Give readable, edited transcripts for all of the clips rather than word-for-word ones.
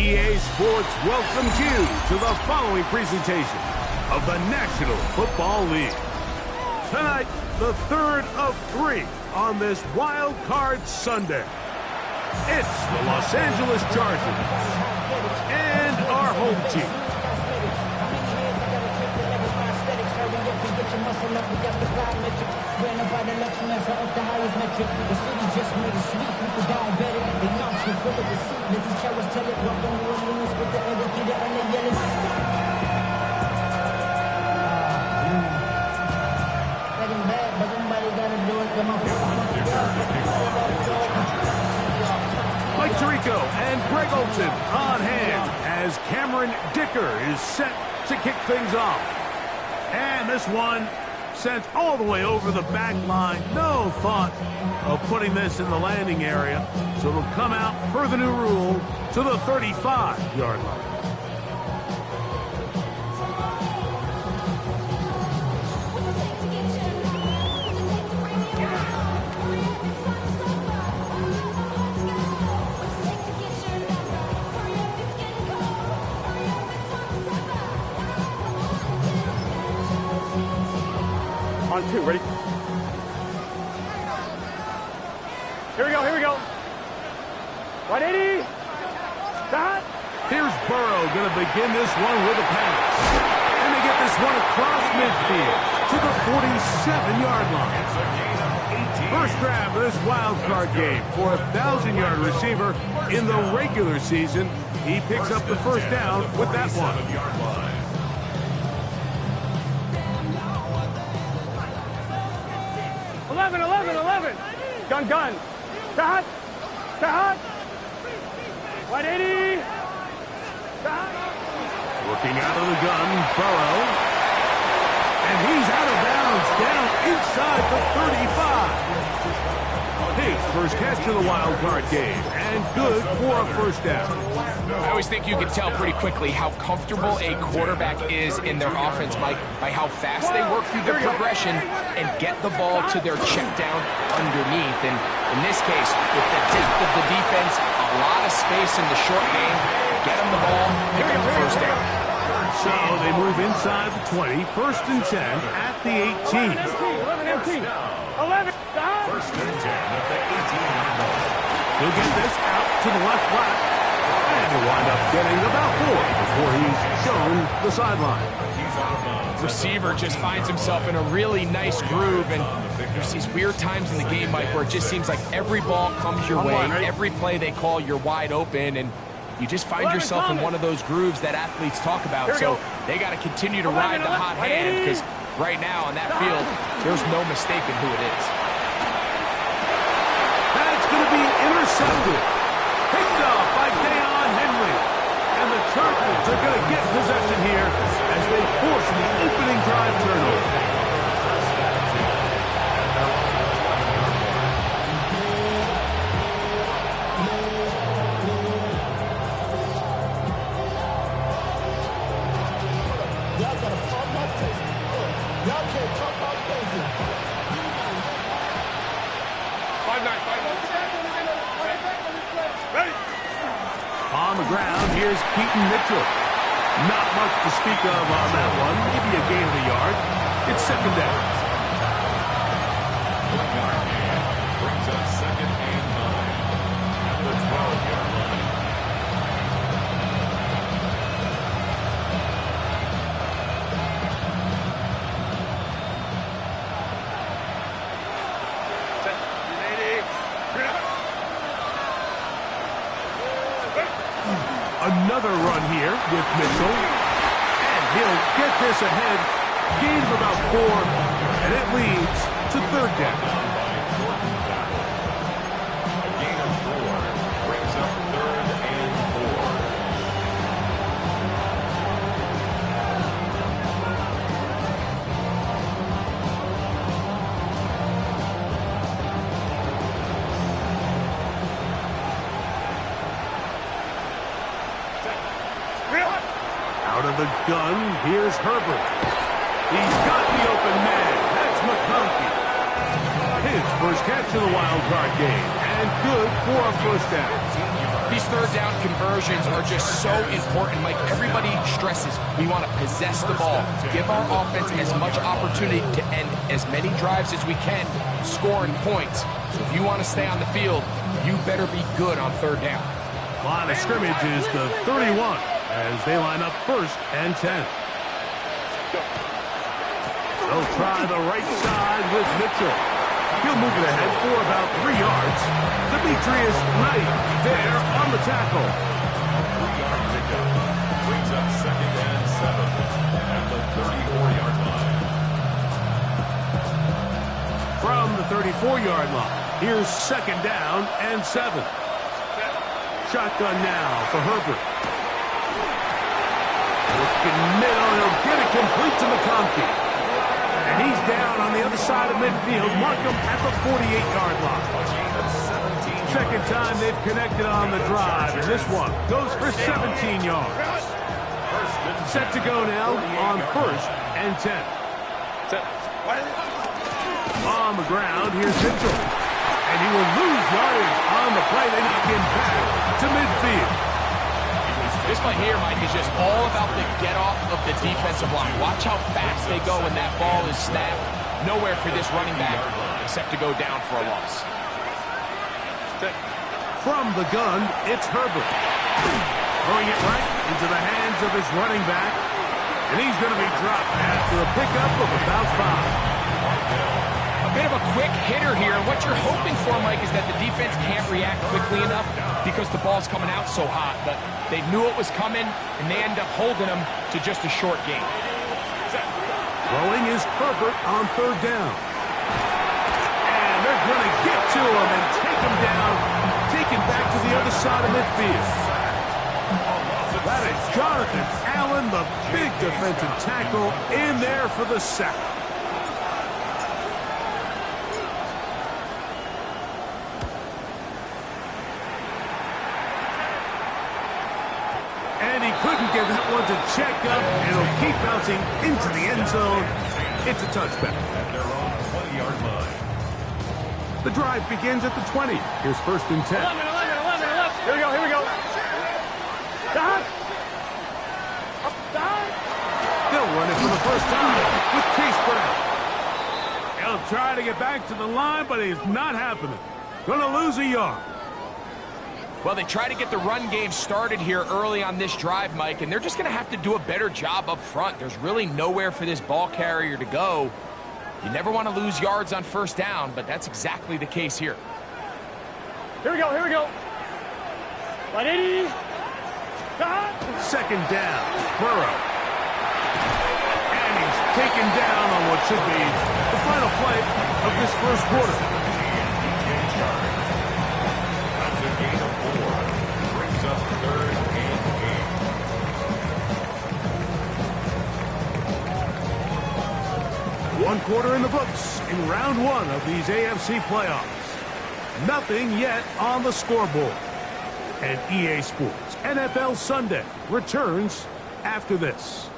EA Sports welcomes you to the following presentation of the National Football League. Tonight, the third of three on this Wild Card Sunday. It's the Los Angeles Chargers and our home team. Mike Tirico and Greg Olsen on hand as Cameron Dicker is set to kick things off. And this one sent all the way over the back line. No thought of putting this in the landing area. So it'll come out per the new rule to the 35-yard line. On two, ready? Here we go. 180. Stop. Here's Burrow going to begin this one with a pass. And they get this one across midfield to the 47-yard line. First grab of this wild card game for a 1,000-yard receiver in the regular season. He picks up the first down with that one. 11. Gun. Start. 180. Start. Looking out of the gun, Burrow. And he's out of bounds, down inside the 35. His first catch of the wild card game, and good for a first down. I always think you can tell pretty quickly how comfortable a quarterback is in their offense, Mike, by how fast they work through their progression and get the ball to their check down underneath. And in this case, with the depth of the defense, a lot of space in the short game, get them the ball, pick up the first down. So they move inside the 20, first and 10 at the 18. 11. First and 10 at the 18. He'll get this out to the left flat. And he'll wind up getting about 4 before he's shown the sideline. Receiver just finds himself in a really nice groove, and there's these weird times in the game, Mike, where it just seems like every ball comes your way, every play they call, you're wide open, and you just find yourself in one of those grooves that athletes talk about. So they got to continue to ride the hot hand, because right now on that field, there's no mistaking who it is. That's going to be intercepted. Picked off by Deion Henry. And the Chargers are going to get possession here as they force the opening drive turnover. On the ground, here's Keaton Mitchell. Not much to speak of on that one. Maybe a gain of a yard. It's second down. Brings up second and 9 at the 12-yard line. Another run here with Mitchell. And he'll get this ahead. Gain of about 4. And it leads to third down. A gain of 4 brings up third and 4. Out of the gun, here's Herbert. He's got the open man. That's McConkey. His first catch of the wild card game. And good for a first down. These third down conversions are just so important. Like everybody stresses, we want to possess the ball, give our offense as much opportunity to end as many drives as we can, scoring points. So if you want to stay on the field, you better be good on third down. Line of scrimmage is the 31 as they line up 1st and 10. They'll try the right side with Mitchell. He'll move it ahead for about 3 yards. Demetrius Knight there on the tackle. 3-yard pickup. Brings up 2nd and 7 at the 34-yard line. From the 34-yard line, here's 2nd down and 7. Shotgun now for Herbert. Looking middle, he'll get it complete to McConkey. And he's down on the other side of midfield. Mark him at the 48-yard line. 2nd time they've connected on the drive, and this one goes for 17 yards. Set to go now on 1st and 10. On the ground, here's Mitchell. And he will lose yardage on the play. They knock him back to midfield. This play here, Mike, is just all about the get-off of the defensive line. Watch how fast they go when that ball is snapped. Nowhere for this running back except to go down for a loss. From the gun, it's Herbert. Throwing it right into the hands of his running back. And he's going to be dropped after a pickup of about 5. A bit of a quick hitter here. And what you're hoping for, Mike, is that the defense can't react quickly enough because the ball's coming out so hot. But they knew it was coming, and they end up holding them to just a short gain. Throwing is Herbert on 3rd down. And they're going to get to him and take him down, take him back to the other side of midfield. That is Jonathan Allen, the big defensive tackle, in there for the sack. And he couldn't get that one to check up, and it'll keep bouncing into the end zone. It's a touchback. At their own 20-yard line. The drive begins at the 20. Here's 1st and 10. 11. Here we go. Down. Up, down. They'll run it for the first time with Case Brown. He'll try to get back to the line, but it's not happening. Gonna lose a yard. Well, they try to get the run game started here early on this drive, Mike, and they're just going to have to do a better job up front. There's really nowhere for this ball carrier to go. You never want to lose yards on 1st down, but that's exactly the case here. Here we go. 180. 2nd down, Burrow. And he's taken down on what should be the final play of this 1st quarter. That's a gain of 4. Brings up 3rd and 8. 1 quarter in the books in round 1 of these AFC playoffs. Nothing yet on the scoreboard. And EA Sports NFL Sunday returns after this.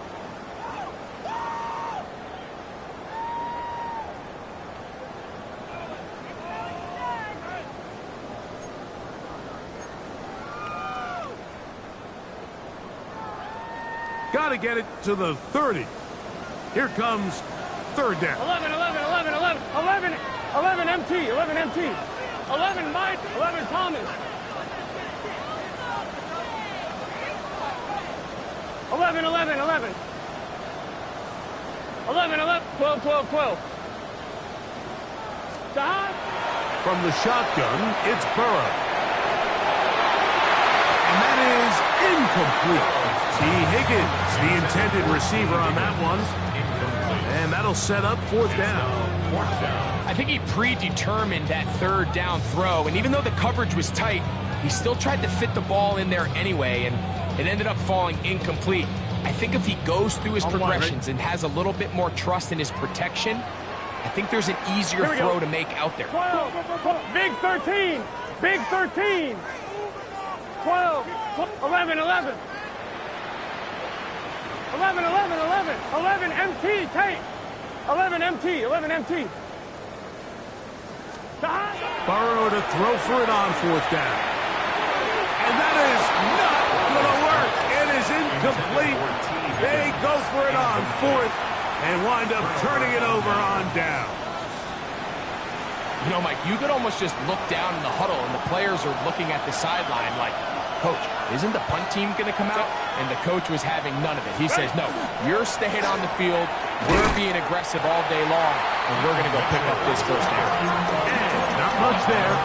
Got to get it to the 30. Here comes 3rd down. 11 MT. 11 Mike. 11 Thomas. 11. 12. Down. From the shotgun, it's Burrow. And that is incomplete. T. Higgins, the intended receiver on that one. And that'll set up 4th down. I think he predetermined that 3rd down throw, and even though the coverage was tight, he still tried to fit the ball in there anyway, and it ended up falling incomplete. I think if he goes through his progressions and has a little bit more trust in his protection, I think there's an easier throw to make out there. 12. Big 13. 12. 11. 11 MT, Tate. 11 MT. Burrow to throw for it on 4th down. And that incomplete. They go for it on fourth and wind up turning it over on down. You know, Mike, you could almost just look down in the huddle and the players are looking at the sideline like, Coach, isn't the punt team going to come out? And the coach was having none of it. He says, no, you're staying on the field. We're being aggressive all day long, and we're going to go pick up this first down. And not much there.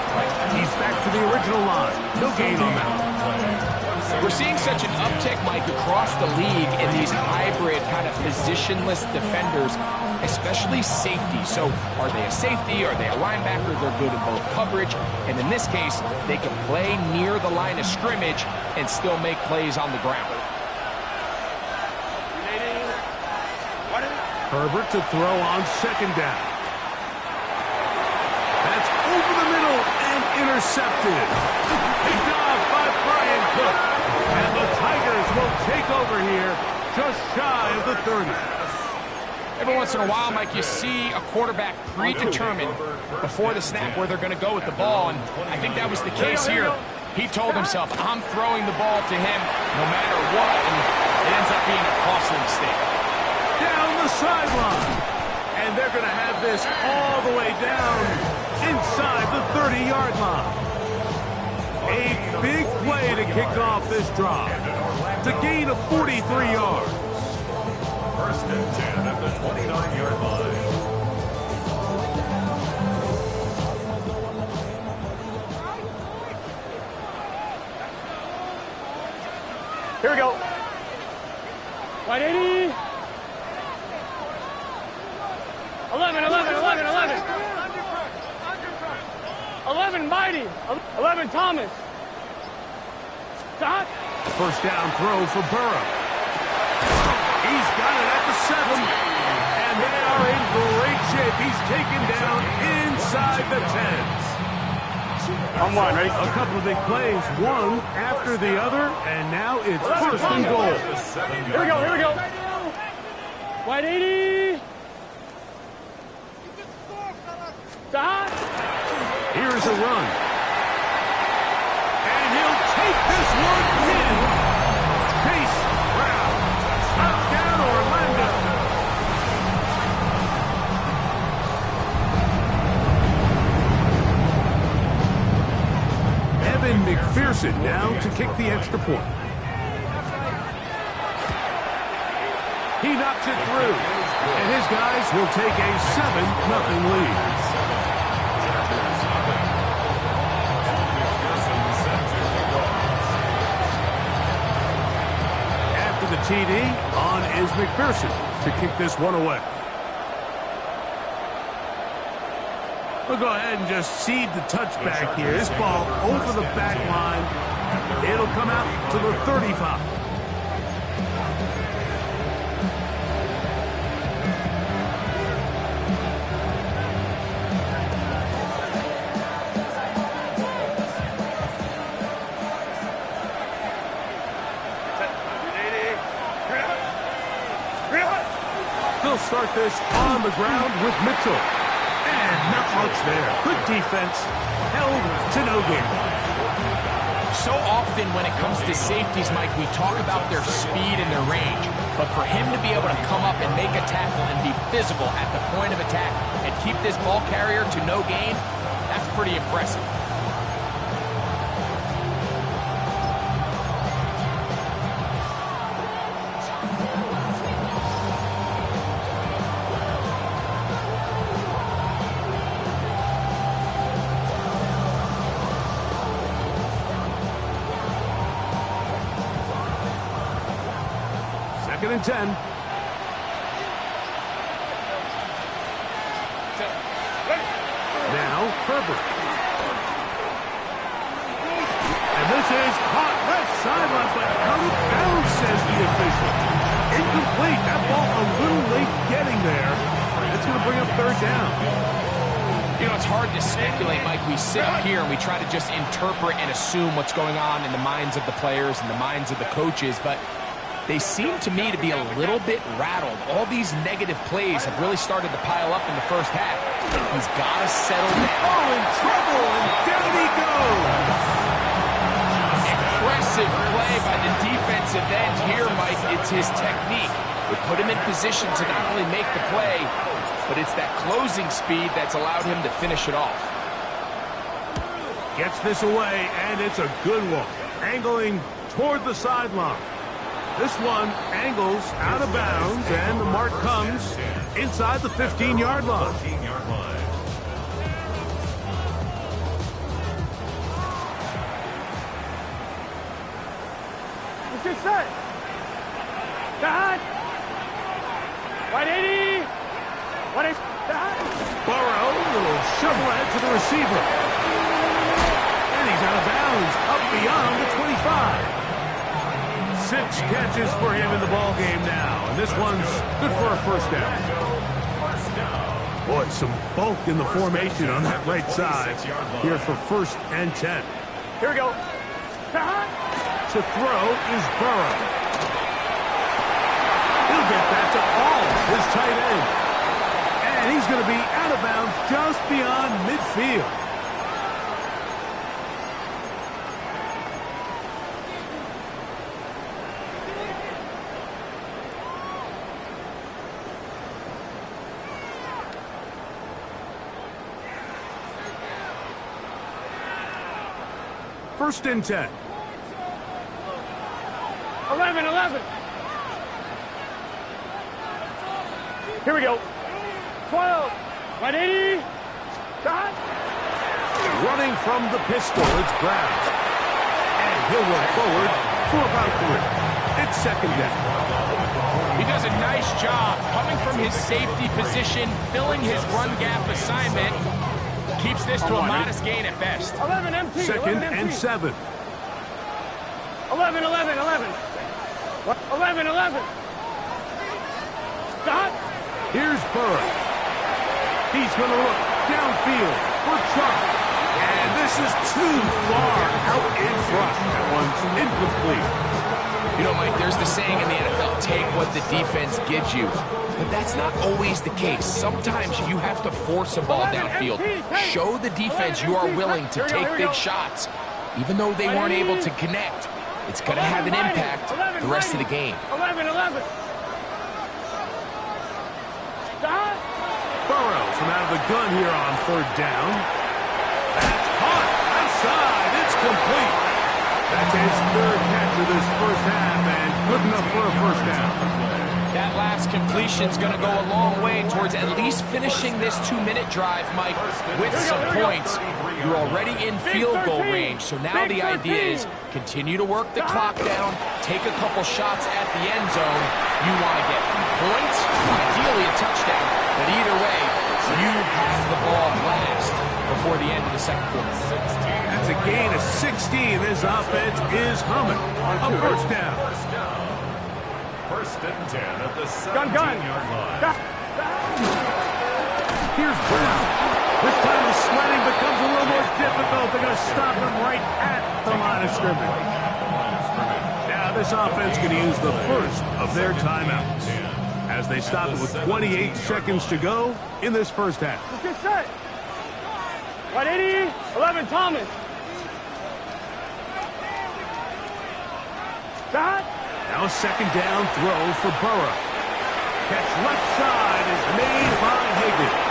He's back to the original line. No gain on that. We're seeing such an uptick, Mike, across the league in these hybrid kind of positionless defenders, especially safety. So are they a safety? Are they a linebacker? They're good in both coverage. And in this case, they can play near the line of scrimmage and still make plays on the ground. Herbert to throw on second down. That's over the middle and intercepted. Picked off by Brian Cook. And the Tigers will take over here just shy of the 30. Every once in a while, Mike, you see a quarterback predetermined before the snap where they're going to go with the ball, and I think that was the case here. He told himself, I'm throwing the ball to him no matter what, and it ends up being a costly mistake. Down the sideline. And they're going to have this all the way down inside the 30-yard line. A big play to kick off this drive. To gain of 43 yards. First and 10 at the 29-yard line. Here we go. Wide 80. 11, 11, 11, 11. 11, Mighty. 11, Thomas. Dot. First down throw for Burrow. He's got it at the 7. And they are in great shape. He's taken down inside the 10. On one, ready? A couple of big plays, one after the other, and now it's first and goal. Here we go, here we go. Wide 80. Dot. Here's a run. And he'll take this one in. Chase Brown. Touchdown, Orlando. Evan McPherson now to kick the extra point. He knocks it through. And his guys will take a 7-0 lead. The TD on is McPherson to kick this one away. We'll go ahead and just seed the touchback here. This ball over the back line. It'll come out to the 35. They'll start this on the ground with Mitchell. And not much there. Good defense. Held to no gain. So often when it comes to safeties, Mike, we talk about their speed and their range. But for him to be able to come up and make a tackle and be physical at the point of attack and keep this ball carrier to no gain, that's pretty impressive. Second and 10. Now Herbert. And this is caught left sideline, but out of bounds, says the official. Incomplete. That ball a little late getting there. It's going to bring up third down. You know, it's hard to speculate, Mike. We sit up here and we try to just interpret and assume what's going on in the minds of the players and the minds of the coaches, but they seem to me to be a little bit rattled. All these negative plays have really started to pile up in the first half. He's got to settle down. Oh, in trouble, and down he goes. Impressive play by the defensive end here, Mike. It's his technique. It put him in position to not only make the play, but it's that closing speed that's allowed him to finish it off. Gets this away, and it's a good one. Angling toward the sideline. This one angles out of bounds, and the mark comes inside the 15-yard line. 15-yard line. Get set. Dad. 180. What is that? Burrow, little shovel ahead to the receiver. And he's out of bounds, up beyond the 25. 6 catches for him in the ball game now, and this one's good for a first down. Boy, some bulk in the formation on that right side here for 1st and 10. Here we go. To throw is Burrow. He'll get that to all his tight end. And he's going to be out of bounds just beyond midfield. First and 10. 11. Here we go. 12. 180. Shot. Running from the pistol, it's Brown. And he'll run forward for about 3. It's 2nd down. He does a nice job coming from his safety position, filling his run gap assignment. Keeps this to a modest gain at best. 11 empty. 2nd and 7. 11. 11. Stop. Here's Burrow. He's going to look downfield for Chubb. And this is too far out in front. That one's incomplete. You know, Mike, there's the saying in the NFL, take what the defense gives you. But that's not always the case. Sometimes you have to force a ball downfield. Show the defense you are willing to take big shots. Even though they weren't able to connect, it's going to have an impact the rest of the game. 11. Stop. Burrows from out of the gun here on 3rd down. That's caught outside. It's complete. That's his 3rd catch of this first half, and good enough for a first down. That last completion's going to go a long way towards at least finishing this 2-minute drive, Mike, with some points. You're already in field goal range, so now the idea is continue to work the clock down, take a couple shots at the end zone. You want to get points, ideally a touchdown, but either way, you have the ball last before the end of the 2nd quarter. That's a gain of 16. This offense is humming. A first down. 1st and 10 at the 17-yard line. Here's Brown. This time the sledding becomes a little more difficult. They're going to stop him right at the line of scrimmage. Now this offense going to use the first of their timeouts as they stop it with 28 seconds to go in this first half. Let's get set. 180. 11. Thomas. Shot. Now a 2nd down throw for Burrow. Catch left side is made by Higgins.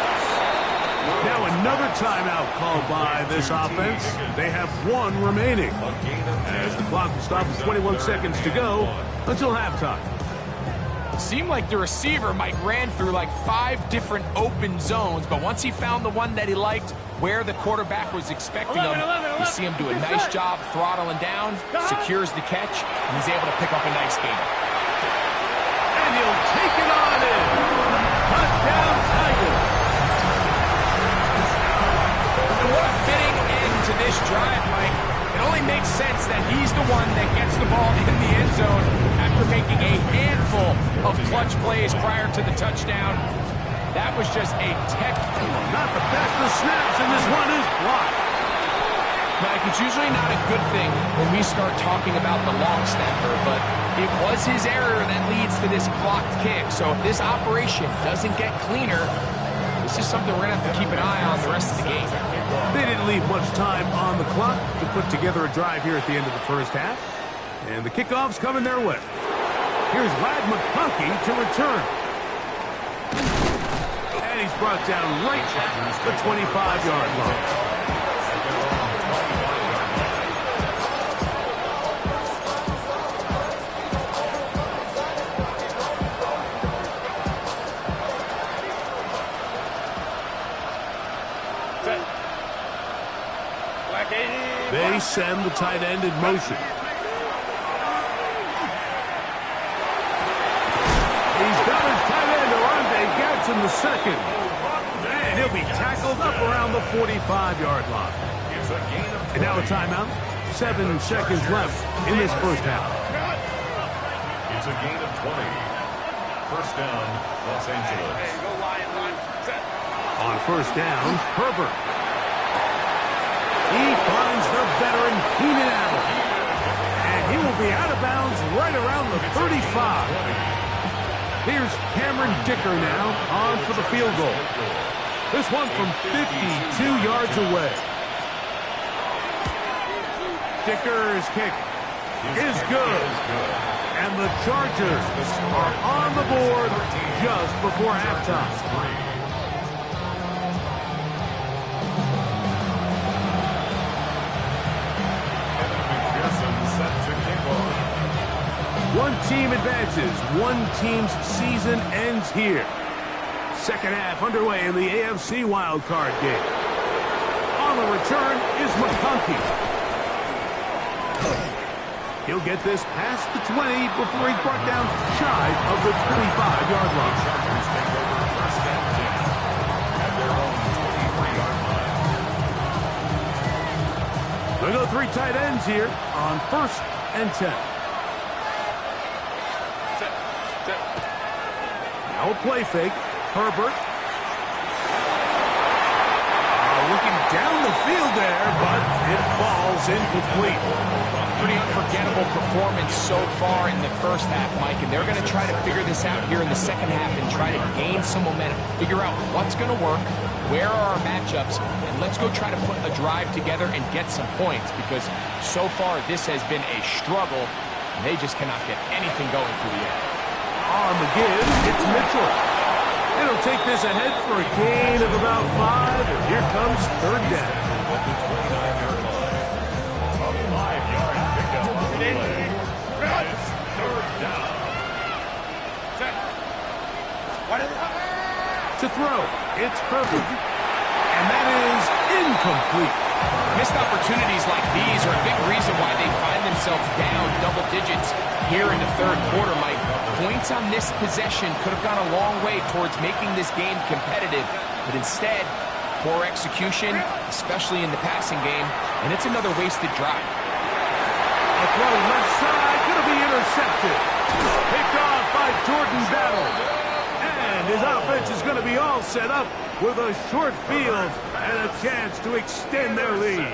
Now another timeout called by this offense. They have 1 remaining as the clock will stop with 21 seconds to go until halftime. Seemed like the receiver, Mike, ran through like 5 different open zones, but once he found the one that he liked, where the quarterback was expecting him, you see him do a nice job throttling down, secures the catch, and he's able to pick up a nice gain. And he'll take it on in. Touchdown, Tigers. And what a fitting end to this drive, Mike. It only makes sense that he's the one that gets the ball in the end zone after making a handful of clutch plays prior to the touchdown. That was just a Not the best of snaps, and this one is blocked. Mike, it's usually not a good thing when we start talking about the long snapper, but it was his error that leads to this blocked kick. So if this operation doesn't get cleaner, this is something we're going to have to keep an eye on the rest of the game. They didn't leave much time on the clock to put together a drive here at the end of the first half. And the kickoff's coming their way. Here's Ladd McConkey to return. And he's brought down right at the 25-yard line. They send the tight end in motion. He's got his tight end, Oronde Gadsden the second. And he'll be tackled up around the 45-yard line. And now a timeout. 7 seconds left in this first half. It's a gain of 20. First down, Los Angeles. On first down, Herbert. He finds the veteran Keenan Allen. And he will be out of bounds right around the 35. Here's Cameron Dicker now on for the field goal. This one from 52 yards away. Dicker's kick is good. And the Chargers are on the board just before halftime. One team advances. One team's season ends here. Second half underway in the AFC wildcard game. On the return is McConkey. He'll get this past the 20 before he's brought down shy of the 25-yard line. Chargers take over first and 10 at their own 23-yard line. They go 3 tight ends here on first and 10. Now a play fake. Herbert. Looking down the field there, but it falls incomplete. Pretty unforgettable performance so far in the first half, Mike, and they're going to try to figure this out here in the second half and try to gain some momentum, figure out what's going to work, where are our matchups, and let's go try to put a drive together and get some points, because so far this has been a struggle, and they just cannot get anything going through the air. On the give, it's Mitchell. It'll take this ahead for a gain of about 5, and here comes third down. At the 29-yard line. A 5-yard pickup on the play. It's third down. To throw, it's Herbert. And that is incomplete. Missed opportunities like these are a big reason why they find themselves down double digits here in the third quarter, Mike. Points on this possession could have gone a long way towards making this game competitive, but instead, poor execution, especially in the passing game, and it's another wasted drive. A throw left side, going to be intercepted. Picked off by Jordan Battle. And his offense is going to be all set up with a short field and a chance to extend their lead.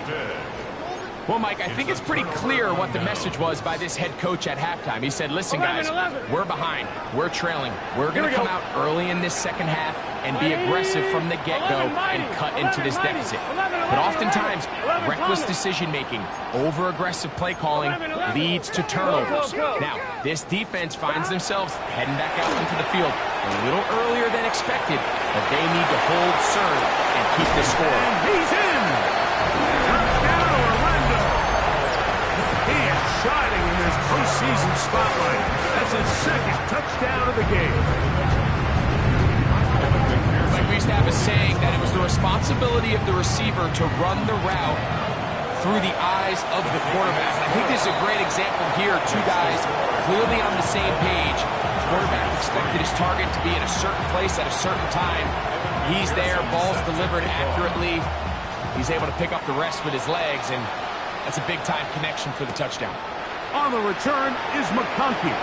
Well, Mike, I think it's pretty clear what the message was by this head coach at halftime. He said, listen, guys, we're behind. We're trailing. We're going to come out early in this second half and be aggressive from the get-go and cut into this deficit. But oftentimes, reckless decision-making, over-aggressive play calling leads to turnovers. Now, this defense finds themselves heading back out into the field a little earlier than expected, but they need to hold serve and keep this score. And he's in! Touchdown, Orlando! He is shining in this postseason spotlight. That's his second touchdown of the game. Like we used to have a saying that it was the responsibility of the receiver to run the route through the eyes of the quarterback. I think this is a great example here. 2 guys clearly on the same page. The quarterback expected his target to be in a certain place at a certain time. He's there, ball's delivered accurately. He's able to pick up the rest with his legs, and that's a big-time connection for the touchdown. On the return is McConkey.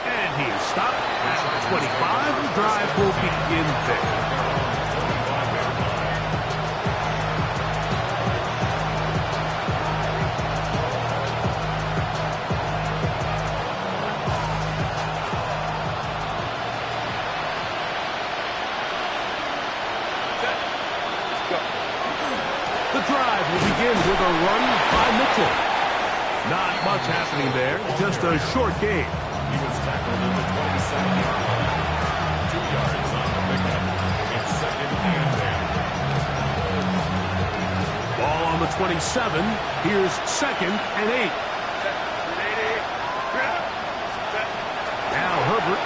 And he is stopped at 25. The drive will begin there. The drive will begin with a run by Mitchell. Not much happening there. Just a short gain. He was tackled at the 27-yard line. 2 yards on the pickup. It's 2nd and 10. Ball on the 27. Here's 2nd and 8. Now Herbert.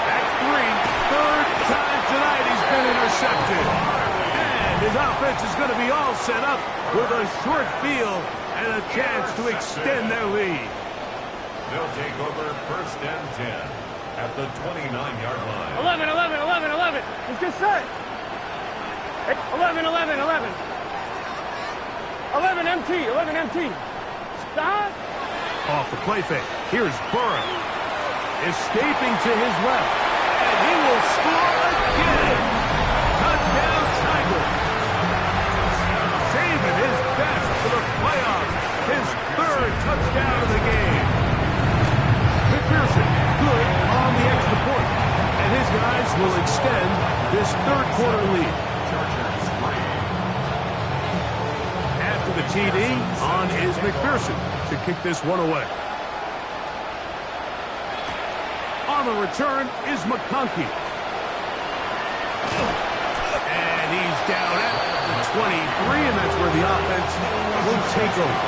That's 3. Third time tonight he's been intercepted. And his offense is going to be all set up with a short field and a chance to extend their lead. They'll take over 1st and 10 at the 29-yard line. 11, 11, 11, 11. Let's get set. 11, 11, 11. 11 MT, 11 MT. Stop. Off the play fake. Here's Burrow. Escaping to his left. And he will score again. Touchdown Tigers. Saving his best for the playoffs. His 3rd touchdown of the game. McPherson, good on the extra point. And his guys will extend this 3rd quarter lead. After the TD, on is McPherson to kick this one away. On the return is McConkey. And he's down at the 23, and that's where the offense will take over.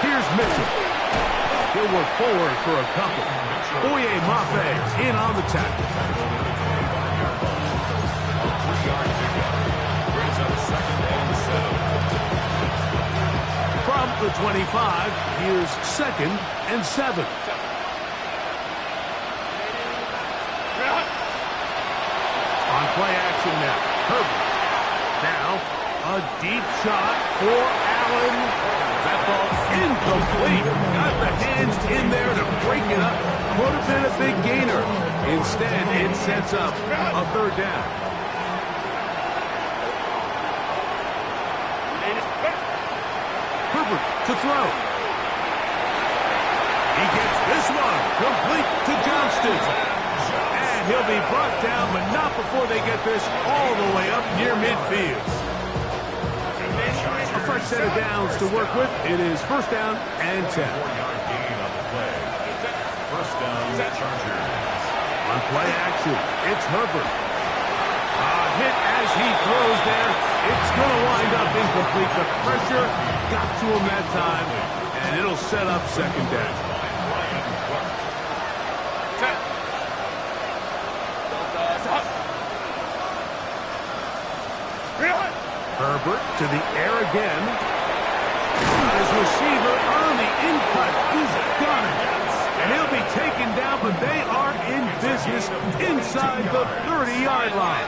Here's Mitchell. He'll work forward for a couple. Boye Mafe in on the tackle. From the 25, here's 2nd and 7. On play action now. Herbert. Now, a deep shot for Allen. That ball's incomplete. Got the hands in there to break it up. Would have been a big gainer. Instead, it sets up a 3rd down. Herbert to throw. He gets this one complete to Johnston. And he'll be brought down, but not before they get this all the way up near midfield. A fresh set of downs to work with. It is 1st down and 10. 4-yard gain on the play. 1st down, Chargers. On play action, it's Herbert. Hit as he throws there. It's going to wind up incomplete. The pressure got to him that time, and it'll set up 2nd down. Herbert to the air again. His receiver on the in-cut. He's got it. And he'll be taken down, but they are in business inside the 30-yard line.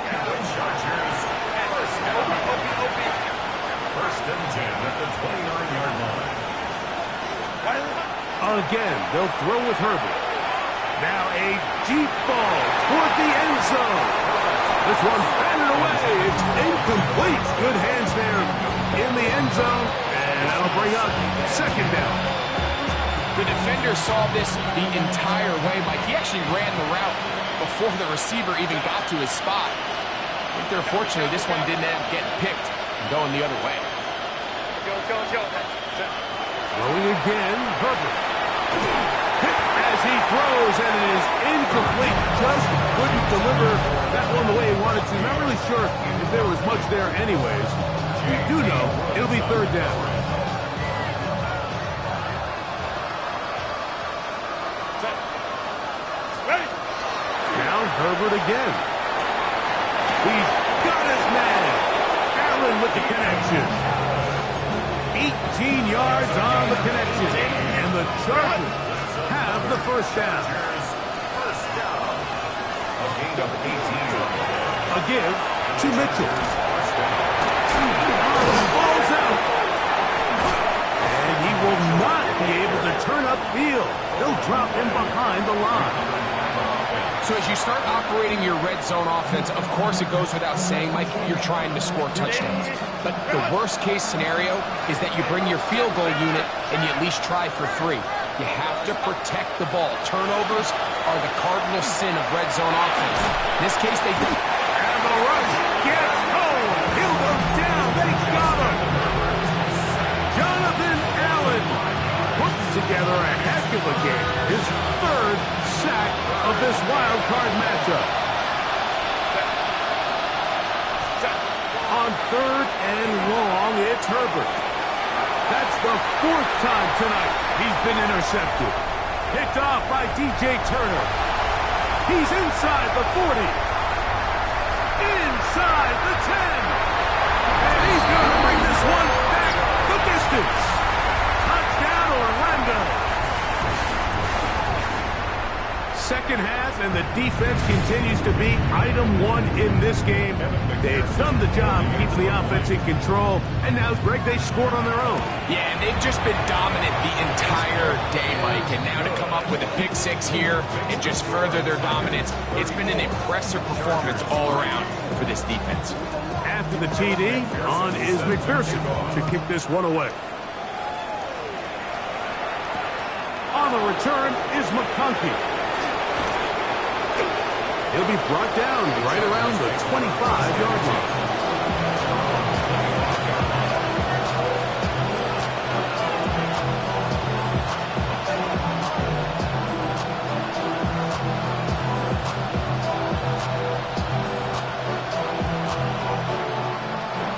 First and 10 at the 29-yard line. Again, they'll throw with Herbert. Now a deep ball toward the end zone. This one batted away. It's incomplete. Good hands there in the end zone. And that'll bring up 2nd down. The defender saw this the entire way, Mike. He actually ran the route before the receiver even got to his spot. I think they're fortunate this one didn't end up getting picked and going the other way. Throwing again, Herbert. Hit as he throws, and it is incomplete. Just couldn't deliver that one the way he wanted to. Not really sure if there was much there anyways. We do know it'll be 3rd down. Now Herbert again. He's got his man. Allen with the connection. 18 yards on the connection. And the Chargers have the 1st down. A give to Mitchell. Ball's out. And he will not be able to turn upfield. They'll drop him behind the line. So as you start operating your red zone offense, of course it goes without saying, Mike, you're trying to score touchdowns. But the worst case scenario is that you bring your field goal unit and you at least try for 3. You have to protect the ball. Turnovers are the cardinal sin of red zone offense. In this case, they do. And the rush gets home. He'll go down. They got him. Jonathan Allen putting together a heck of a game. His third sack of this wild card matchup. On 3rd and long, it's Herbert. That's the 4th time tonight he's been intercepted. Picked off by DJ Turner. He's inside the 40. Inside the 10. And he's going to bring this one back the distance. Touchdown, Orlando. Second half, and the defense continues to be item 1 in this game. They've done the job keeping the offense in control, and now, Greg, they scored on their own. Yeah, and they've just been dominant the entire day, Mike, and now to come up with a pick 6 here and just further their dominance, it's been an impressive performance all around for this defense. After the TD, on is McPherson to kick this one away. On the return is McConkey. He'll be brought down right around the 25-yard line.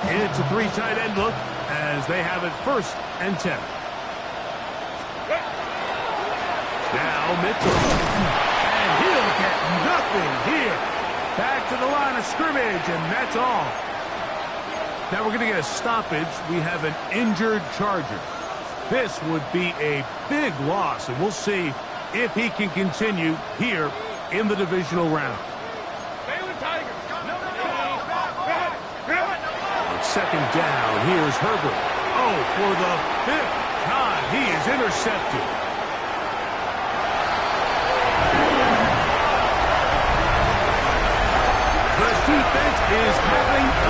It's a 3 tight end look as they have it 1st and 10. Now Mitchell. And he'll get nothing here. Back to the line of scrimmage, and that's all. Now we're going to get a stoppage. We have an injured Charger. This would be a big loss, and we'll see if he can continue here in the divisional round. On 2nd down, here's Herbert. Oh, for the 5th time, he is intercepted. The defense is having a